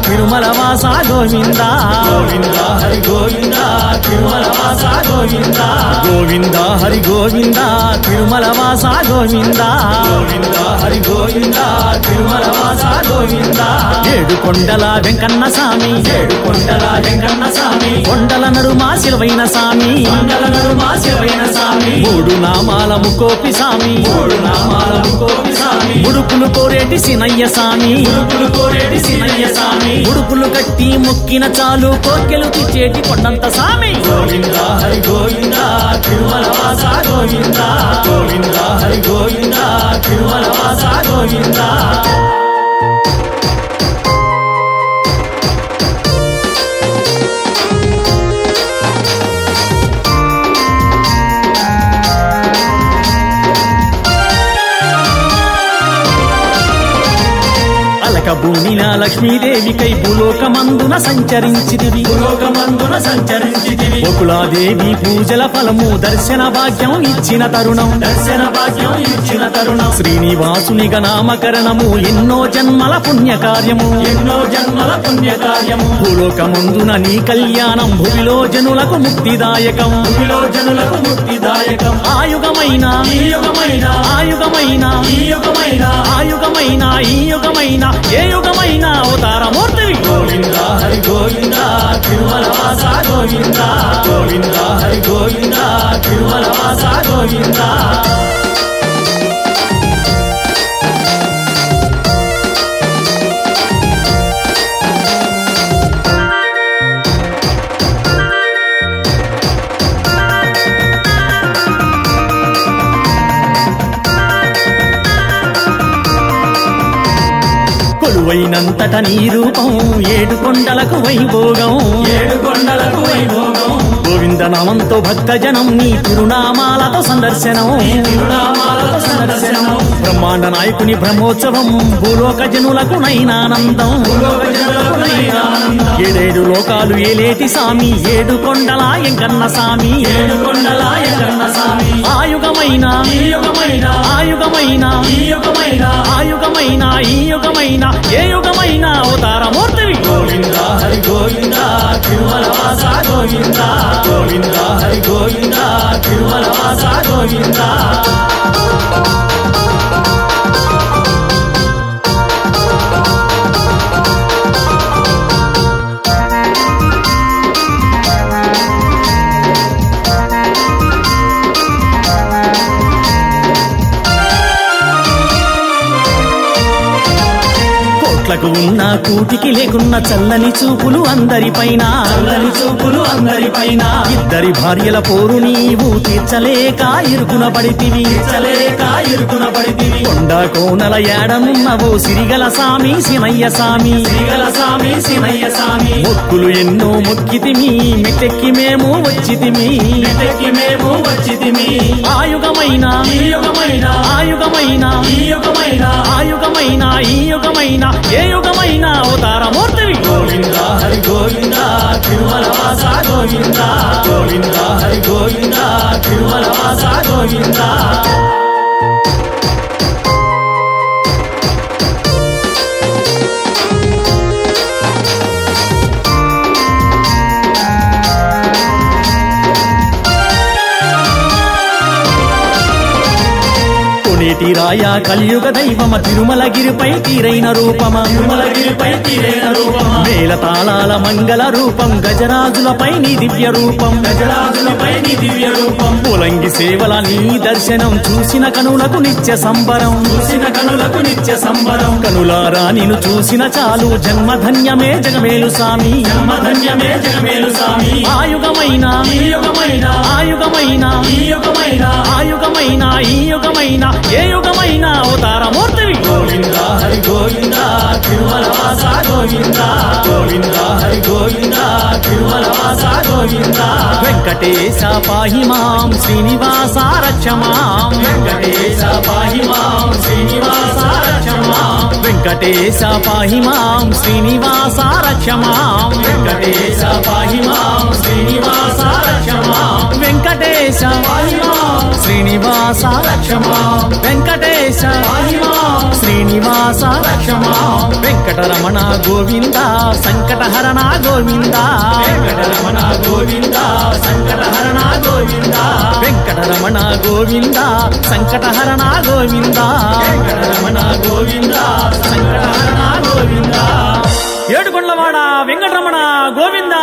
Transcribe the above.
తిరుమల వాస గోవింద గోవింద హరి గోవింద తిరుమల వాస గోవింద గోవింద హరి గోవింద తిరుమల వాస గోవింద గోవింద హరి గోవింద తిరుమల వాస గోవింద ఏడు కొండల వెంకన్న స్వామి ఏడు కొండల వెంకన్న స్వామి కొండల నడుమా శిలవైన స్వామి కొండల నడుమా శిలవైన స్వామి మూడు నామాల ముకోపి స్వామి మూడు నామాల ముకోపి స్వామి ముడుపులు కోరేటి సినయ్య స్వామి ముడుపులు కోరేటి సినయ్య స్వామి ముడుపులు కట్టి మొక్కిన చాలు కోర్కెలు తెచ్చేటి కొండంత స్వామి గోవింద హరి గోవింద తిరుమల వాస గోవింద గోవింద హరి గోవింద తిరుమల వాస గోవింద భూమిన లక్ష్మీదేవికై భూలోకమందున సంచరించితివి భూలోకమందున సంచరించితివి బకులాదేవి పూజల ఫలము దర్శన భాగ్యం ఇచ్చిన తరుణం దర్శన భాగ్యం ఇచ్చిన తరుణం శ్రీనివాసునిగా నామకరణము ఎన్నో జన్మల పుణ్యకార్యము ఎన్నో జన్మల పుణ్యకార్యము భూలోకమందున నీ కళ్యాణం భువిలో జనులకు ముక్తిదాయకం భువిలో జనులకు ముక్తిదాయకం ఆయుగమైన ఈ యుగమైన ఆయుగమైన ఈ యుగమైన ఆయుగమైన ఈ యుగమైన ఏ యుగమైన అవతారమూర్తివి గోవింద హరి గోవింద తిరుమల వాస గోవింద గోవింద హరి గోవింద తిరుమల వాస గోవింద కొలువైనంతట నీ రూపం ఏడు కొండలకు వైభోగం ఏడు కొండలకు వైభోగం గోవింద నామంతో భక్తజనం నీ తిరునామాలతో సందర్శనం తిరునామాలతో సందర్శనం బ్రహ్మాండ నాయకుని బ్రహ్మోత్సవం భూలోక జనులకు నైనానందం భూలోక జనులకు నైనానందం ఏడేడు లోకాలు ఏలేటి సామి ఏడు కొండల ఎంకన్న సామి ఏడు కొండల ఎంకన్న సామి ఆయుగమైన ఈ యుగమైన ఆయుగమైన ఈ యుగమైన ఆయుగమైన ఈ యుగమైన ఏ యుగమైన అవతారమూర్తివి గోవింద హరి గోవింద తిరుమల వాస గోవింద గోవింద హరి గోవింద తిరుమల వాస గోవింద కోట్లకు ఉన్న కూటికి లేకున్న చల్లని చూపులు అందరిపైన చల్లని చూపులు అందరిపైన ఇద్దరి భార్యల పోరు నీవు తీర్చలేక ఇరుకున పడితివి తీర్చలేక ఇరుకున పడితివి కొండ కోనల ఏడనున్నవో సిరిగల సామి సినయ్య సామి సిరిగల సామి సినయ్య సామి మొక్కులు ఎన్నో మొక్కితిమి మెట్టెక్కి మేము వచ్చితిమి మెట్టెక్కి మేము వచ్చితిమి ఆయుగమైన ఈ యుగమైన ఆయుగమైన ఈ యుగమైన ఆయుగమైన ఈ యుగమైన ఏ యుగమైన అవతారమూర్తివి గోవింద హరి గోవింద తిరుమల వాస గోవింద గోవింద హరి గోవింద తిరుమల వాస గోవింద రాయ కలియుగ దైవమ తిరుమలగిరిపై తీరైన రూపమ తిరుమలగిరిపై తీరైన రూపమ మేళ తాళాల మంగళ రూపం గజరాజులపై నీ దివ్య రూపం గజరాజులపై నీ దివ్య రూపం పులంగి సేవల నీ దర్శనం చూసిన కనులకు నిత్య సంబరం చూసిన కనులకు నిత్య సంబరం కనులారా నిన్ను చూసిన చాలు జన్మధన్యమే జగమేలు స్వామి జన్మధన్యమే జగమేలు స్వామి ఆయుగమైన ఈ యుగమైన ఆయుగమైన ఈ యుగమైన ఆయుగమైన ఈ యుగమైన ఏ యుగమైన అవతారమూర్తివి గోవింద హరి గోవింద తిరుమల వాస గోవింద గోవింద హరి గోవింద తిరుమల వాస గోవింద వెంకటేశ పాహి మాం శ్రీనివాస రక్ష మాం వెంకటేశ పాహి మాం శ్రీనివాస రక్ష మాం వెంకటేశ పాహి మాం శ్రీనివాస రక్ష మాం వెంకటేశ పాహి మాం శ్రీనివాస రక్ష మాం వెంకటేశ పాహి మాం శ్రీనివాస రక్షమా వెంకటేశ మహిమా శ్రీనివాస రక్షమా వెంకటరమణ గోవింద సంకటహరణ గోవింద వెంకటరమణ గోవింద సంకటహరణ గోవింద వెంకటరమణ గోవింద సంకటహరణ గోవింద వెంకటరమణ గోవింద సంకటహరణ గోవింద ఏడుకొండలవాడ వెంకటరమణ గోవింద